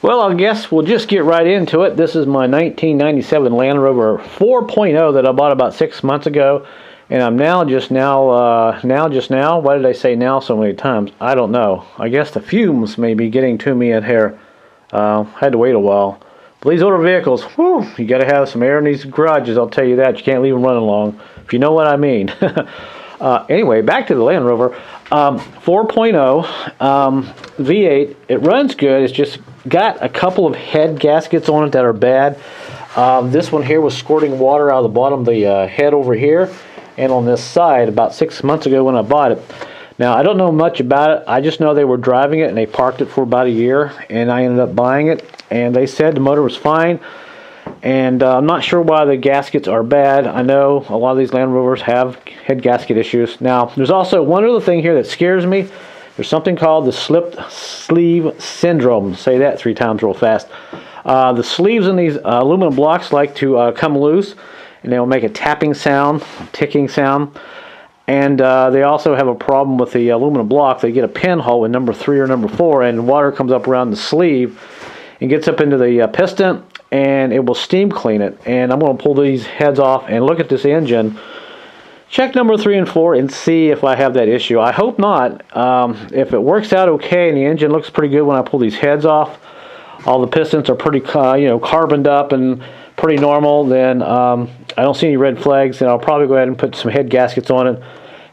Well, I guess we'll just get right into it. This is my 1997 Land Rover 4.0 that I bought about 6 months ago. And I'm now, why did I say now so many times? I don't know. I guess the fumes may be getting to me in here. Had to wait a while. But these older vehicles, whew, you got to have some air in these garages, I'll tell you that. You can't leave them running long, if you know what I mean. Anyway, back to the Land Rover. 4.0 V8. It runs good. It's just got a couple of head gaskets on it that are bad. This one here was squirting water out of the bottom of the head over here and on this side about 6 months ago when I bought it. Now, I don't know much about it. I just know they were driving it and they parked it for about a year, and I ended up buying it, and they said the motor was fine. And I'm not sure why the gaskets are bad. I know a lot of these Land Rovers have head gasket issues. Now, there's also one other thing here that scares me. There's something called the slipped sleeve syndrome. Say that 3 times real fast. The sleeves in these aluminum blocks like to come loose, and they'll make a tapping sound, ticking sound. And they also have a problem with the aluminum block. They get a pinhole in number 3 or number 4, and water comes up around the sleeve and gets up into the piston, and it will steam clean it. And I'm going to pull these heads off and look at this engine. Check number 3 and 4 and see if I have that issue. I hope not. If it works out okay and the engine looks pretty good when I pull these heads off, all the pistons are pretty carboned up and pretty normal, then I don't see any red flags, and I'll probably go ahead and put some head gaskets on it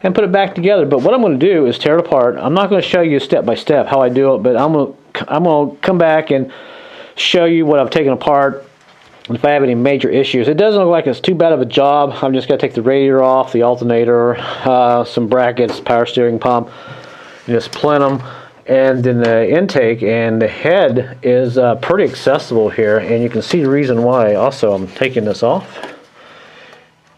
and put it back together. But what I'm going to do is tear it apart. I'm not going to show you step by step how I do it, but I'm going to come back and show you what I've taken apart. If I have any major issues. It doesn't look like it's too bad of a job. I'm just going to take the radiator off, the alternator, some brackets, power steering pump, this plenum, and then the intake. And the head is pretty accessible here, and you can see the reason why. Also, I'm taking this off.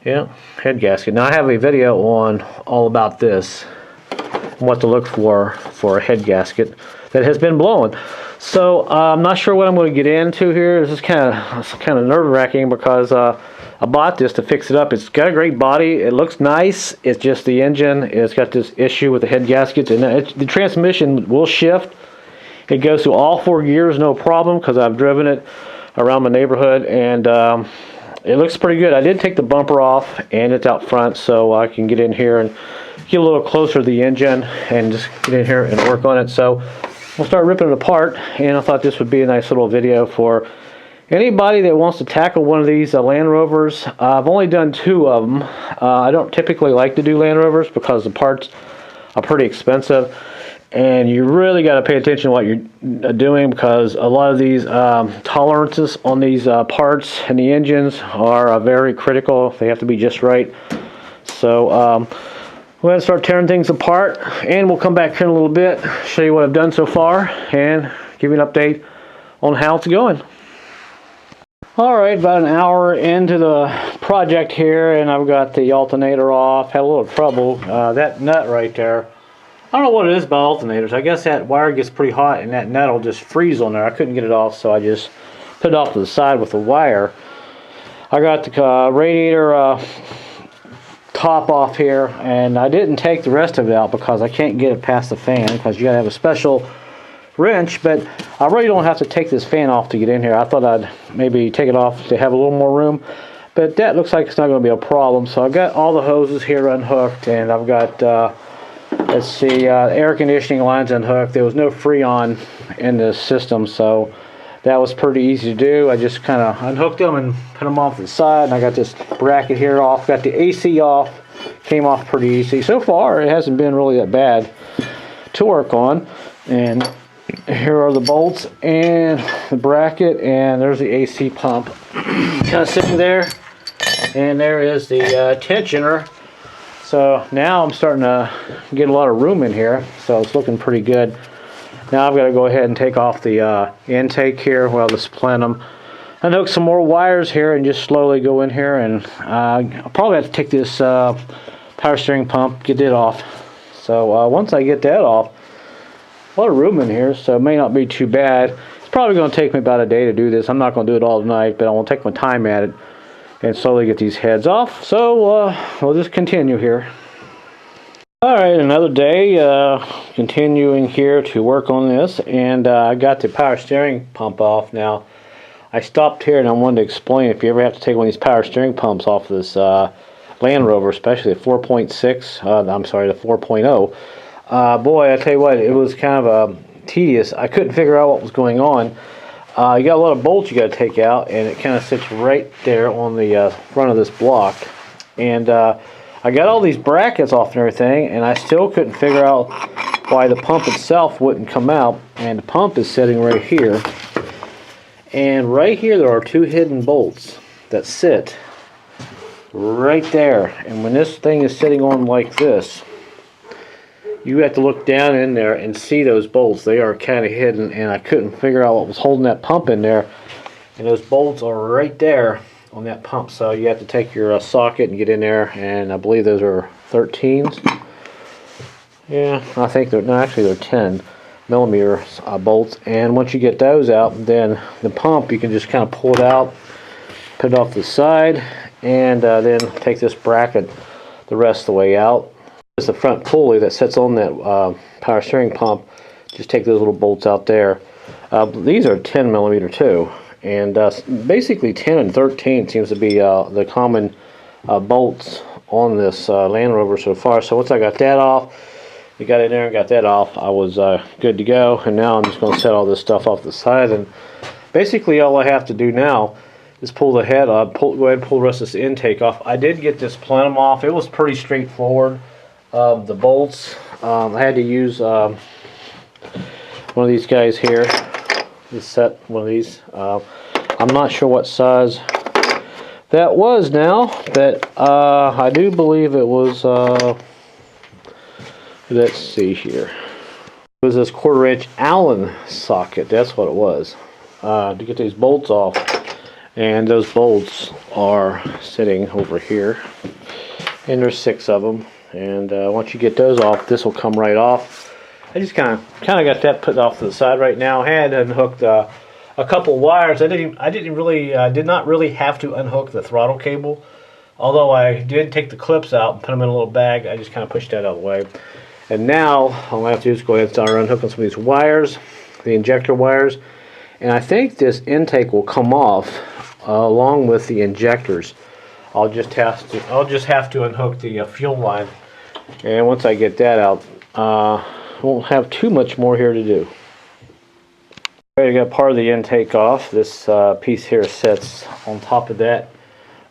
Yeah, head gasket. Now, I have a video on all about this, what to look for a head gasket that has been blown. So I'm not sure what I'm going to get into here. This is kind of nerve-wracking because I bought this to fix it up. It's got a great body. It looks nice. It's just the engine. It's got this issue with the head gaskets, and the transmission will shift. It goes through all 4 gears, no problem, because I've driven it around my neighborhood, and it looks pretty good. I did take the bumper off, and it's out front, so I can get in here and get a little closer to the engine and just get in here and work on it. So we'll start ripping it apart, and I thought this would be a nice little video for anybody that wants to tackle one of these Land Rovers. I've only done 2 of them. I don't typically like to do Land Rovers because the parts are pretty expensive, and you really got to pay attention to what you're doing, because a lot of these tolerances on these parts and the engines are very critical. They have to be just right. So we're going to start tearing things apart, and we'll come back here in a little bit, show you what I've done so far, and give you an update on how it's going. Alright, about an hour into the project here, and I've got the alternator off. Had a little trouble. That nut right there, I don't know what it is about alternators. I guess that wire gets pretty hot, and that nut will just freeze on there. I couldn't get it off, so I just put it off to the side with the wire. I got the radiator top off here, and I didn't take the rest of it out because I can't get it past the fan, because you gotta have a special wrench. But I really don't have to take this fan off to get in here. I thought I'd maybe take it off to have a little more room, but that looks like it's not going to be a problem. So I've got all the hoses here unhooked, and I've got let's see, air conditioning lines unhooked. There was no Freon in this system, so that was pretty easy to do. I just kind of unhooked them and put them off to the side, and I got this bracket here off. Got the AC off. Came off pretty easy. So far, it hasn't been really that bad to work on. And here are the bolts and the bracket, and there's the AC pump kind of sitting there. And there is the tensioner. So now I'm starting to get a lot of room in here, so it's looking pretty good. Now I've got to go ahead and take off the intake here, well, this plenum. Unhook some more wires here and just slowly go in here, and I'll probably have to take this power steering pump, get it off. So once I get that off, a lot of room in here, so it may not be too bad. It's probably going to take me about a day to do this. I'm not going to do it all tonight, but I will take my time at it and slowly get these heads off. So we'll just continue here. Alright, another day, continuing here to work on this, and I got the power steering pump off. Now, I stopped here and I wanted to explain if you ever have to take one of these power steering pumps off this Land Rover, especially the 4.6, I'm sorry, the 4.0. Boy, I tell you what, it was kind of tedious. I couldn't figure out what was going on. You got a lot of bolts you got to take out, and it kind of sits right there on the front of this block. And I got all these brackets off and everything, and I still couldn't figure out why the pump itself wouldn't come out. And the pump is sitting right here. And right here there are two hidden bolts that sit right there. And when this thing is sitting on like this, you have to look down in there and see those bolts. They are kind of hidden, and I couldn't figure out what was holding that pump in there. And those bolts are right there on that pump, so you have to take your socket and get in there, and I believe those are 13s. Yeah, I think they're, no, actually they're 10 millimeter bolts. And once you get those out, then the pump, you can just kind of pull it out, put it off the side, and then take this bracket the rest of the way out. It's the front pulley that sits on that power steering pump. Just take those little bolts out there. These are 10 millimeter too. And basically 10 and 13 seems to be the common bolts on this Land Rover so far. So once I got that off, you got in there and got that off, I was good to go. And now I'm just going to set all this stuff off the side. And basically all I have to do now is pull the head up, go ahead and pull the rest of this intake off. I did get this plenum off. It was pretty straightforward. The bolts, I had to use one of these guys here. Set one of these. I'm not sure what size that was now, but I do believe it was, let's see here. It was this 1/4 inch Allen socket. That's what it was. To get these bolts off, and those bolts are sitting over here, and there's 6 of them. And once you get those off, this will come right off. I just kind of got that put off to the side right now. I had unhooked a couple wires. I did not really have to unhook the throttle cable, although I did take the clips out and put them in a little bag. I just kind of pushed that out of the way. And now all I have to do is go ahead and start unhooking some of these wires, the injector wires, and I think this intake will come off along with the injectors. I'll just have to unhook the fuel line, and once I get that out, won't have too much more here to do. I got part of the intake off. This piece here sits on top of that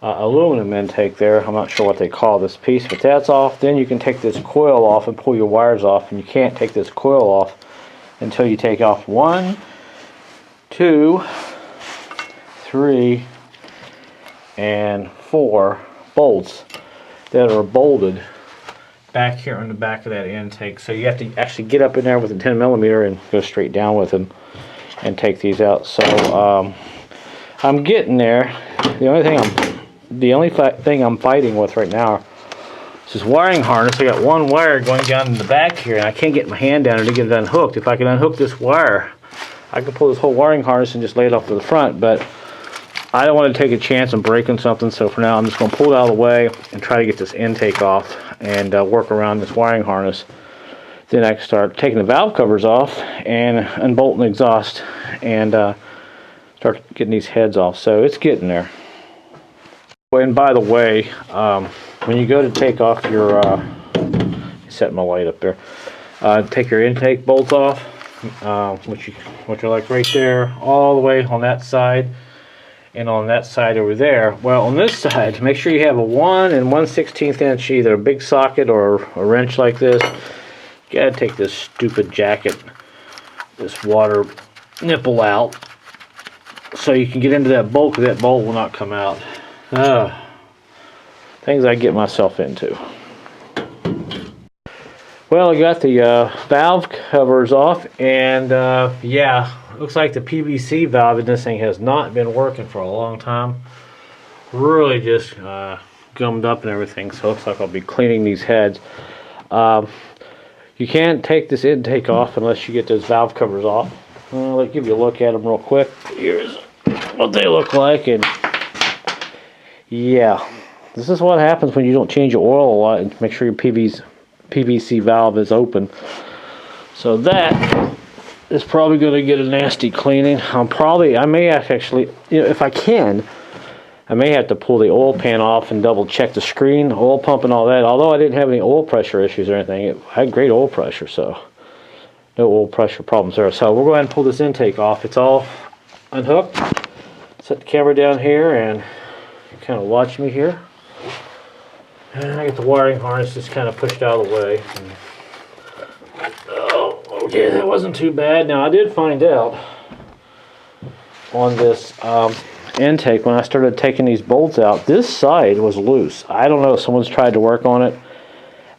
aluminum intake there. I'm not sure what they call this piece, but that's off. Then you can take this coil off and pull your wires off, and you can't take this coil off until you take off 1, 2, 3, and 4 bolts that are bolted back here on the back of that intake. So you have to actually get up in there with a 10 millimeter and go straight down with them and take these out. So I'm getting there. The only thing I'm fighting with right now is this wiring harness. I got one wire going down in the back here, and I can't get my hand down there to get it unhooked. If I can unhook this wire, I can pull this whole wiring harness and just lay it off to the front, but I don't want to take a chance on breaking something, so for now I'm just going to pull it out of the way and try to get this intake off and work around this wiring harness. Then I can start taking the valve covers off and unbolting the exhaust and start getting these heads off. So it's getting there. And by the way, when you go to take off your, set my light up there, take your intake bolts off, which are like right there, all the way on that side. And on that side over there, well, on this side, make sure you have a 1 1/16 inch, either a big socket or a wrench like this. You gotta take this stupid jacket, this water nipple out, so you can get into that bolt, because that bolt will not come out. Things I get myself into. Well, I got the valve covers off, and yeah, looks like the PVC valve in this thing has not been working for a long time. Really just gummed up and everything, so it looks like I'll be cleaning these heads. You can't take this intake off unless you get those valve covers off. Let me give you a look at them real quick. Here's what they look like, and yeah, this is what happens when you don't change your oil a lot and make sure your PVC valve is open. So that is probably going to get a nasty cleaning. I may actually, if I can, I may have to pull the oil pan off and double check the screen, oil pump and all that. Although I didn't have any oil pressure issues or anything, it had great oil pressure, so no oil pressure problems there. So we'll go ahead and pull this intake off. It's all unhooked. Set the camera down here and kind of watch me here. And I get the wiring harness just kind of pushed out of the way. Oh, okay, that wasn't too bad. Now I did find out on this intake, when I started taking these bolts out, this side was loose. I don't know if someone's tried to work on it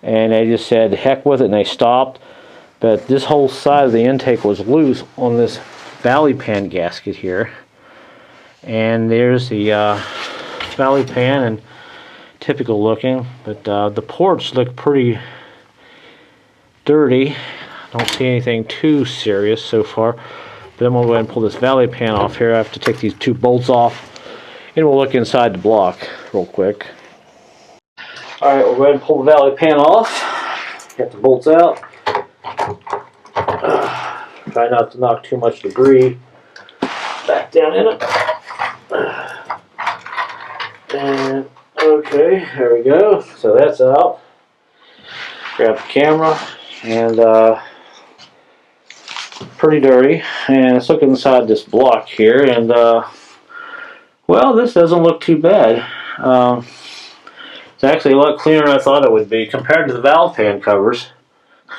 and they just said heck with it and they stopped, but this whole side of the intake was loose on this valley pan gasket here. And there's the valley pan, and typical looking, but the ports look pretty dirty. Don't see anything too serious so far. Then we'll go ahead and pull this valley pan off here. I have to take these two bolts off, and we'll look inside the block real quick. Alright, we'll go ahead and pull the valley pan off. Get the bolts out. Try not to knock too much debris back down in it. And okay, there we go. So that's out. Grab the camera, and pretty dirty. And let's look inside this block here, and well, this doesn't look too bad. It's actually a lot cleaner than I thought it would be compared to the valve pan covers.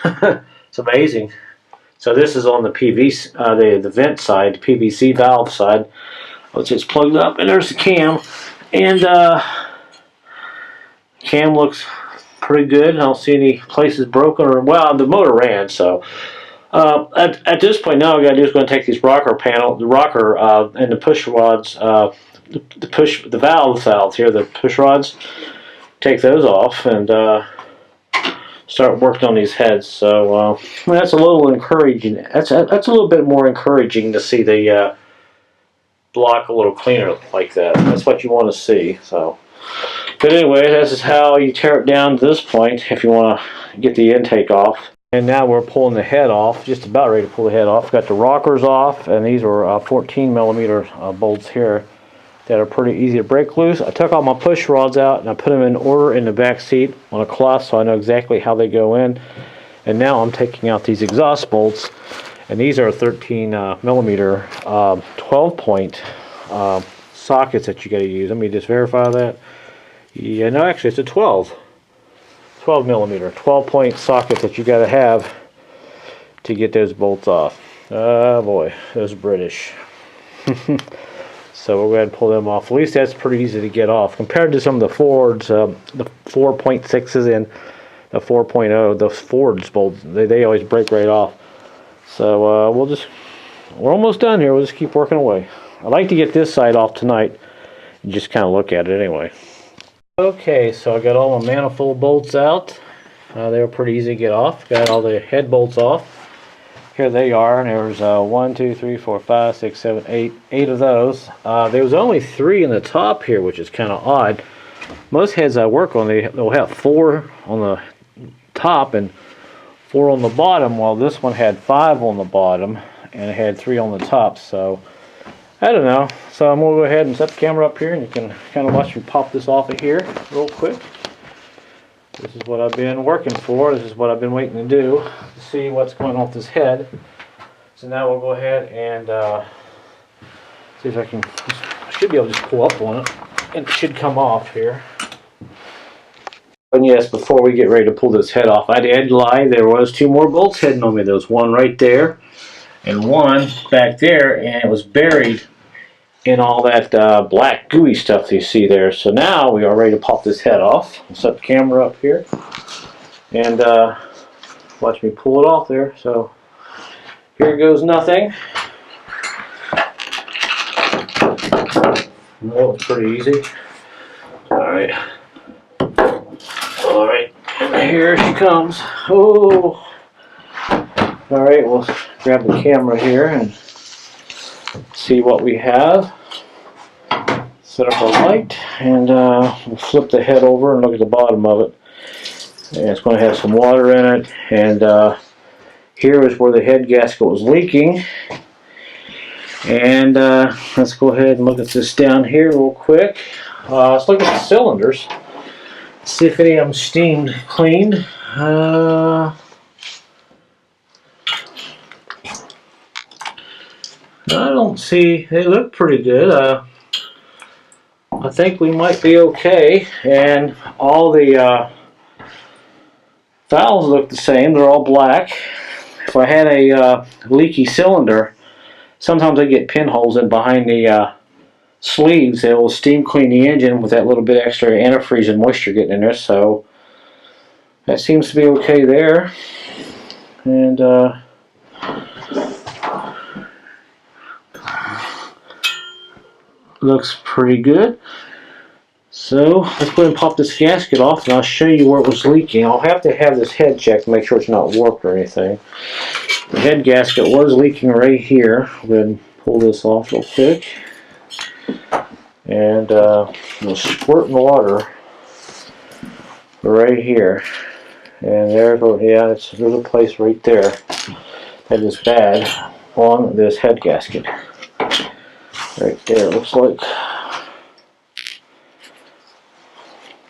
It's amazing. So this is on the PVC, the vent side, the PVC valve side, which is plugged up, and there's the cam, and cam looks pretty good. I don't see any places broken, or well, the motor ran. So at this point now, all I got to do is going to take these rocker panel, the rocker and the push rods, the valves here, the push rods, take those off and start working on these heads. So that's a little encouraging. That's a little bit more encouraging to see the block a little cleaner like that. That's what you want to see. So, but anyway, this is how you tear it down to this point if you want to get the intake off. And now we're pulling the head off, just about ready to pull the head off. Got the rockers off, and these are 14 millimeter bolts here that are pretty easy to break loose. I took all my push rods out and I put them in order in the back seat on a cloth so I know exactly how they go in. And now I'm taking out these exhaust bolts, and these are 13 millimeter 12 point sockets that you got to use. Let me just verify that. Yeah, no, actually it's a 12 millimeter 12 point socket that you got to have to get those bolts off. Oh boy, those British. So we'll go ahead and pull them off. At least that's pretty easy to get off compared to some of the Fords, the 4.6s and the 4.0. Those Fords bolts, they always break right off. So we're almost done here. We'll just keep working away. I'd like to get this side off tonight and just kind of look at it anyway. Okay, so I got all my manifold bolts out. They were pretty easy to get off. Got all the head bolts off. Here they are, and there's 1, 2, 3, 4, 5, 6, 7, 8 of those. There was only 3 in the top here, which is kind of odd. Most heads I work on, they'll have 4 on the top and 4 on the bottom, while this one had 5 on the bottom and it had 3 on the top. So I don't know. So I'm going to go ahead and set the camera up here, and you can kind of watch me pop this off of here real quick. This is what I've been working for. This is what I've been waiting to do, to see what's going on with this head. So now we'll go ahead and see if I should be able to just pull up on it, and it should come off here. And yes, before we get ready to pull this head off, I did lie. There was 2 more bolts heading on me. There was one right there and one back there, and it was buried in all that black gooey stuff that you see there. So now we are ready to pop this head off. I'll set the camera up here and watch me pull it off there. So here goes nothing. That was pretty easy. Alright. Alright, and here she comes. Oh! Alright, we'll grab the camera here and see what we have. Set up our light, and we'll flip the head over and look at the bottom of it. And it's going to have some water in it. And here is where the head gasket was leaking. And let's go ahead and look at this down here real quick. Let's look at the cylinders. See if any of them steamed cleaned. I don't see. They look pretty good. I think we might be okay. And all the valves look the same. They're all black. If I had a leaky cylinder, sometimes I get pinholes in behind the sleeves that will steam clean the engine with that little bit extra antifreeze and moisture getting in there. So that seems to be okay there. And looks pretty good. So let's go ahead and pop this gasket off, and I'll show you where it was leaking. I'll have to have this head checked to make sure it's not warped or anything. The head gasket was leaking right here. I'll go ahead and pull this off real quick. And we'll squirt water right here. And there's a place right there that is bad on this head gasket. Right there, it looks like.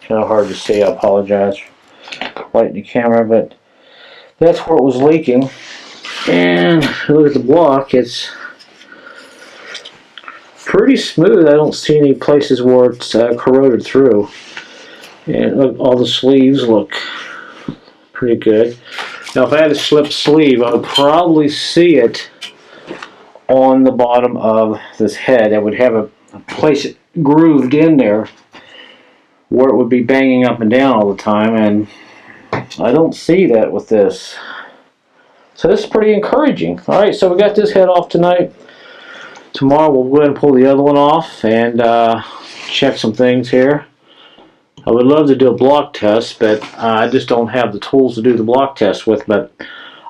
Kind of hard to see, I apologize for lighting the camera, but that's where it was leaking. And look at the block, it's pretty smooth. I don't see any places where it's corroded through. And look, all the sleeves look pretty good. Now if I had a slip sleeve, I would probably see it on the bottom of this head. I would have a place grooved in there where it would be banging up and down all the time, and I don't see that with this. So this is pretty encouraging. Alright, so we got this head off tonight. Tomorrow we'll go ahead and pull the other one off and check some things here. I would love to do a block test, but I just don't have the tools to do the block test with. But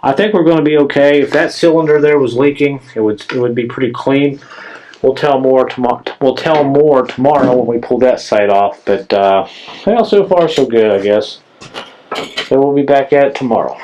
I think we're going to be okay. If that cylinder there was leaking, it would be pretty clean. We'll tell more tomorrow. We'll tell more tomorrow when we pull that side off. But well, so far so good, I guess. So we'll be back at it tomorrow.